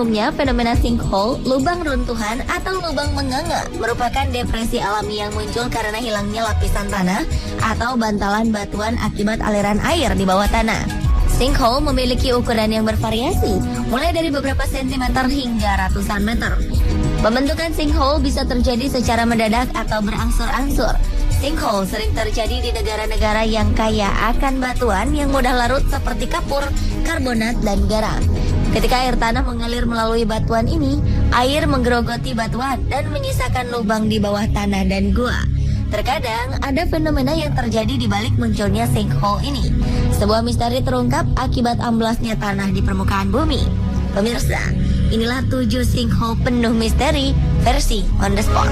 umumnya, fenomena sinkhole, lubang runtuhan atau lubang menganga merupakan depresi alami yang muncul karena hilangnya lapisan tanah atau bantalan batuan akibat aliran air di bawah tanah. Sinkhole memiliki ukuran yang bervariasi, mulai dari beberapa sentimeter hingga ratusan meter. Pembentukan sinkhole bisa terjadi secara mendadak atau berangsur-angsur. Sinkhole sering terjadi di negara-negara yang kaya akan batuan yang mudah larut seperti kapur, karbonat, dan garam. Ketika air tanah mengalir melalui batuan ini, air menggerogoti batuan dan menyisakan lubang di bawah tanah dan gua. Terkadang ada fenomena yang terjadi di balik munculnya sinkhole ini. Sebuah misteri terungkap akibat amblasnya tanah di permukaan bumi. Pemirsa, inilah 7 sinkhole penuh misteri versi On The Spot.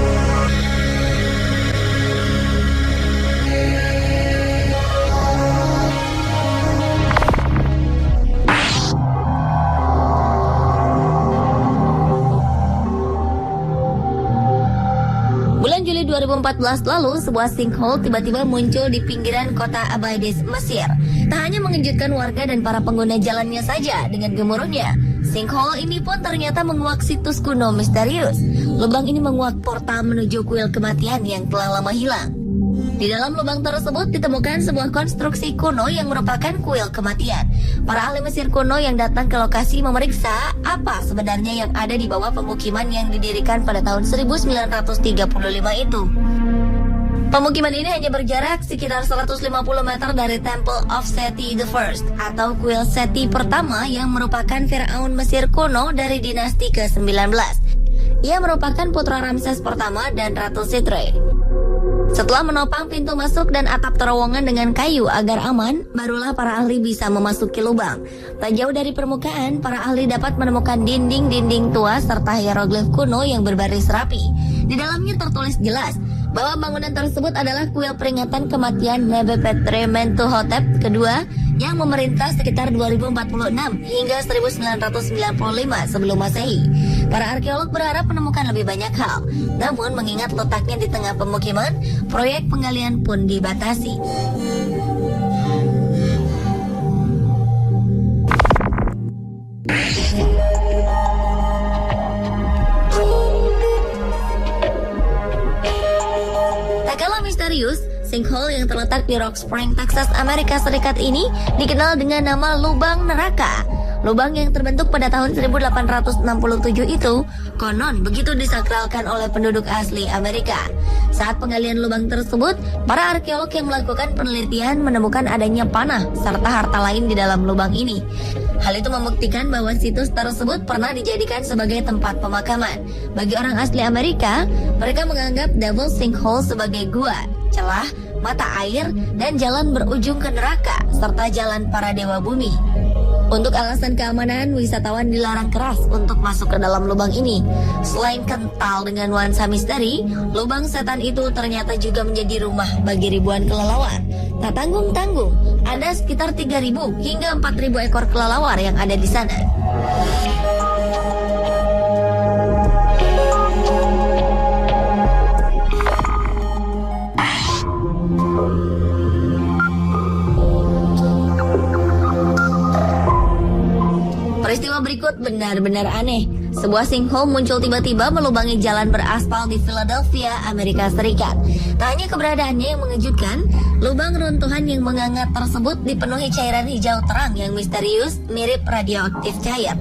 Bulan Juli 2014 lalu, sebuah sinkhole tiba-tiba muncul di pinggiran kota Abaidis, Mesir. Tak hanya mengejutkan warga dan para pengguna jalannya saja dengan gemuruhnya, sinkhole ini pun ternyata menguak situs kuno misterius. Lubang ini menguak portal menuju kuil kematian yang telah lama hilang. Di dalam lubang tersebut ditemukan sebuah konstruksi kuno yang merupakan kuil kematian. Para ahli Mesir kuno yang datang ke lokasi memeriksa apa sebenarnya yang ada di bawah pemukiman yang didirikan pada tahun 1935 itu. Pemukiman ini hanya berjarak sekitar 150 meter dari Temple of Seti I atau kuil Seti pertama yang merupakan Firaun Mesir kuno dari dinasti ke-19. Ia merupakan putra Ramses pertama dan Ratu Sitre. Setelah menopang pintu masuk dan atap terowongan dengan kayu agar aman, barulah para ahli bisa memasuki lubang. Tak jauh dari permukaan, para ahli dapat menemukan dinding-dinding tua serta hieroglif kuno yang berbaris rapi. Di dalamnya tertulis jelas bahwa bangunan tersebut adalah kuil peringatan kematian Nebepetre Mentuhotep II yang memerintah sekitar 2046 hingga 1995 sebelum Masehi. Para arkeolog berharap menemukan lebih banyak hal, namun mengingat letaknya di tengah pemukiman, proyek penggalian pun dibatasi. Tak kalah misterius, sinkhole yang terletak di Rock Spring, Texas, Amerika Serikat ini dikenal dengan nama lubang neraka. Lubang yang terbentuk pada tahun 1867 itu konon begitu disakralkan oleh penduduk asli Amerika. Saat penggalian lubang tersebut, para arkeolog yang melakukan penelitian menemukan adanya panah serta harta lain di dalam lubang ini. Hal itu membuktikan bahwa situs tersebut pernah dijadikan sebagai tempat pemakaman. Bagi orang asli Amerika, mereka menganggap Devil's Sinkhole sebagai gua, celah, mata air, dan jalan berujung ke neraka, serta jalan para dewa bumi. Untuk alasan keamanan, wisatawan dilarang keras untuk masuk ke dalam lubang ini. Selain kental dengan nuansa misteri, lubang setan itu ternyata juga menjadi rumah bagi ribuan kelelawar. Tak tanggung-tanggung, ada sekitar 3.000 hingga 4.000 ekor kelelawar yang ada di sana. Peristiwa berikut benar-benar aneh. Sebuah sinkhole muncul tiba-tiba melubangi jalan beraspal di Philadelphia, Amerika Serikat. Tak hanya keberadaannya yang mengejutkan, lubang runtuhan yang menganga tersebut dipenuhi cairan hijau terang yang misterius, mirip radioaktif cair.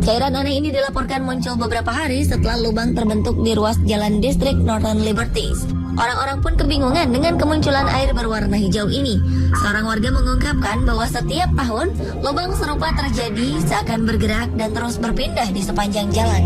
Cairan aneh ini dilaporkan muncul beberapa hari setelah lubang terbentuk di ruas jalan distrik Northern Liberties. Orang-orang pun kebingungan dengan kemunculan air berwarna hijau ini. Seorang warga mengungkapkan bahwa setiap tahun lubang serupa terjadi seakan bergerak dan terus berpindah di sepanjang jalan.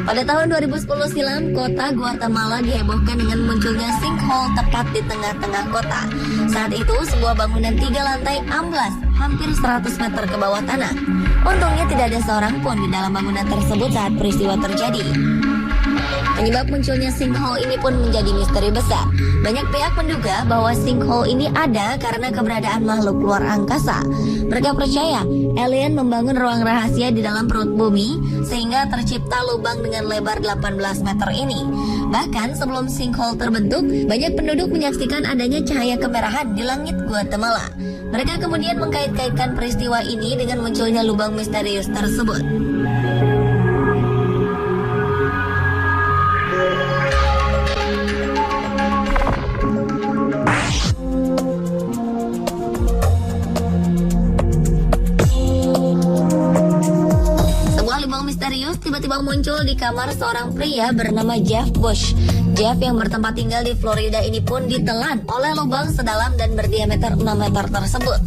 Pada tahun 2010 silam, kota Guatemala dihebohkan dengan munculnya sinkhole tepat di tengah-tengah kota. Saat itu, sebuah bangunan 3 lantai amblas hampir 100 meter ke bawah tanah. Untungnya tidak ada seorang pun di dalam bangunan tersebut saat peristiwa terjadi. Penyebab munculnya sinkhole ini pun menjadi misteri besar. Banyak pihak menduga bahwa sinkhole ini ada karena keberadaan makhluk luar angkasa. Mereka percaya alien membangun ruang rahasia di dalam perut bumi sehingga tercipta lubang dengan lebar 18 meter ini. Bahkan sebelum sinkhole terbentuk, banyak penduduk menyaksikan adanya cahaya kemerahan di langit Guatemala. Mereka kemudian mengkait-kaitkan peristiwa ini dengan munculnya lubang misterius tersebut. Misterius tiba-tiba muncul di kamar seorang pria bernama Jeff Bush. Jeff yang bertempat tinggal di Florida ini pun ditelan oleh lubang sedalam dan berdiameter 6 meter tersebut.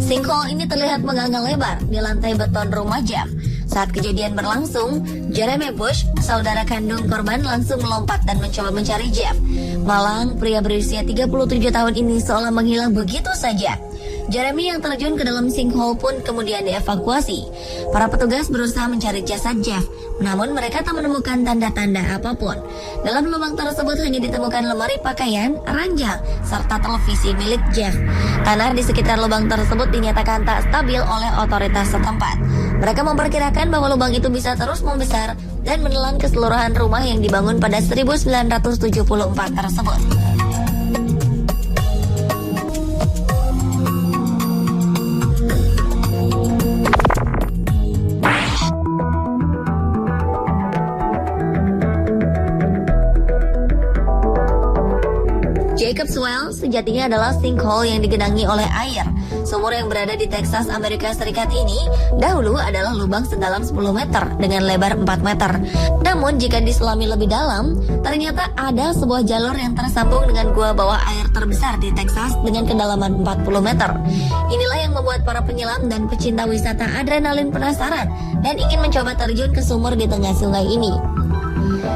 Sinkhole ini terlihat menganga lebar di lantai beton rumah Jeff. Saat kejadian berlangsung, Jeremy Bush, saudara kandung korban, langsung melompat dan mencoba mencari Jeff. Malang, pria berusia 37 tahun ini seolah menghilang begitu saja. Jeremy yang terjun ke dalam sinkhole pun kemudian dievakuasi. Para petugas berusaha mencari jasad Jeff, namun mereka tak menemukan tanda-tanda apapun. Dalam lubang tersebut hanya ditemukan lemari pakaian, ranjang, serta televisi milik Jeff. Tanah di sekitar lubang tersebut dinyatakan tak stabil oleh otoritas setempat. Mereka memperkirakan bahwa lubang itu bisa terus membesar dan menelan keseluruhan rumah yang dibangun pada 1974 tersebut. Jacob's Well sejatinya adalah sinkhole yang digenangi oleh air. Sumur yang berada di Texas, Amerika Serikat ini dahulu adalah lubang sedalam 10 meter dengan lebar 4 meter. Namun jika diselami lebih dalam, ternyata ada sebuah jalur yang tersambung dengan gua bawah air terbesar di Texas dengan kedalaman 40 meter. Inilah yang membuat para penyelam dan pecinta wisata adrenalin penasaran dan ingin mencoba terjun ke sumur di tengah sungai ini.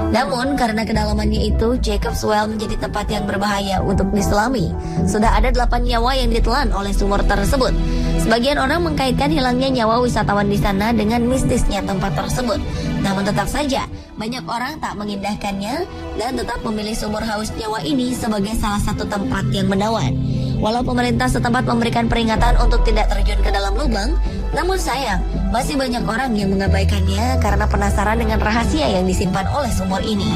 Namun karena kedalamannya itu, Jacob's Well menjadi tempat yang berbahaya untuk diselami. Sudah ada 8 nyawa yang ditelan oleh sumur tersebut. Sebagian orang mengkaitkan hilangnya nyawa wisatawan di sana dengan mistisnya tempat tersebut. Namun tetap saja, banyak orang tak mengindahkannya dan tetap memilih sumur haus nyawa ini sebagai salah satu tempat yang menawan. Walau pemerintah setempat memberikan peringatan untuk tidak terjun ke dalam lubang, namun sayang, masih banyak orang yang mengabaikannya karena penasaran dengan rahasia yang disimpan oleh sumur ini.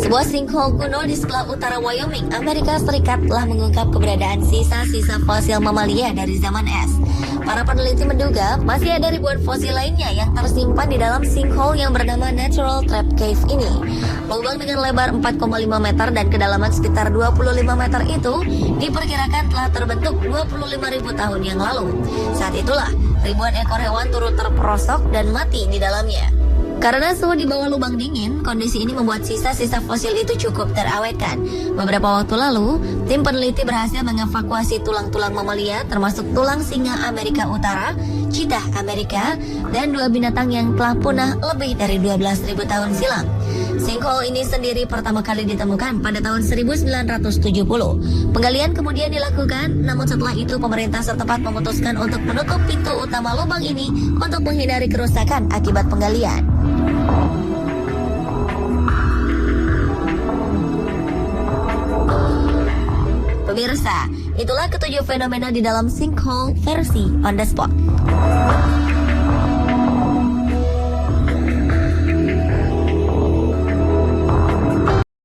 Sebuah sinkhole kuno di sebelah utara Wyoming, Amerika Serikat telah mengungkap keberadaan sisa-sisa fosil mamalia dari zaman es. Para peneliti menduga masih ada ribuan fosil lainnya yang tersimpan di dalam sinkhole yang bernama Natural Trap Cave ini. Lubang dengan lebar 4,5 meter dan kedalaman sekitar 25 meter itu diperkirakan telah terbentuk 25.000 tahun yang lalu. Saat itulah ribuan ekor hewan turut terperosok dan mati di dalamnya. Karena suhu di bawah lubang dingin, kondisi ini membuat sisa-sisa fosil itu cukup terawetkan. Beberapa waktu lalu, tim peneliti berhasil mengevakuasi tulang-tulang mamalia termasuk tulang singa Amerika Utara, cheetah Amerika, dan 2 binatang yang telah punah lebih dari 12.000 tahun silam. Sinkhole ini sendiri pertama kali ditemukan pada tahun 1970. Penggalian kemudian dilakukan, namun setelah itu pemerintah setempat memutuskan untuk menutup pintu utama lubang ini untuk menghindari kerusakan akibat penggalian. Pemirsa, itulah ketujuh fenomena di dalam sinkhole versi on the spot.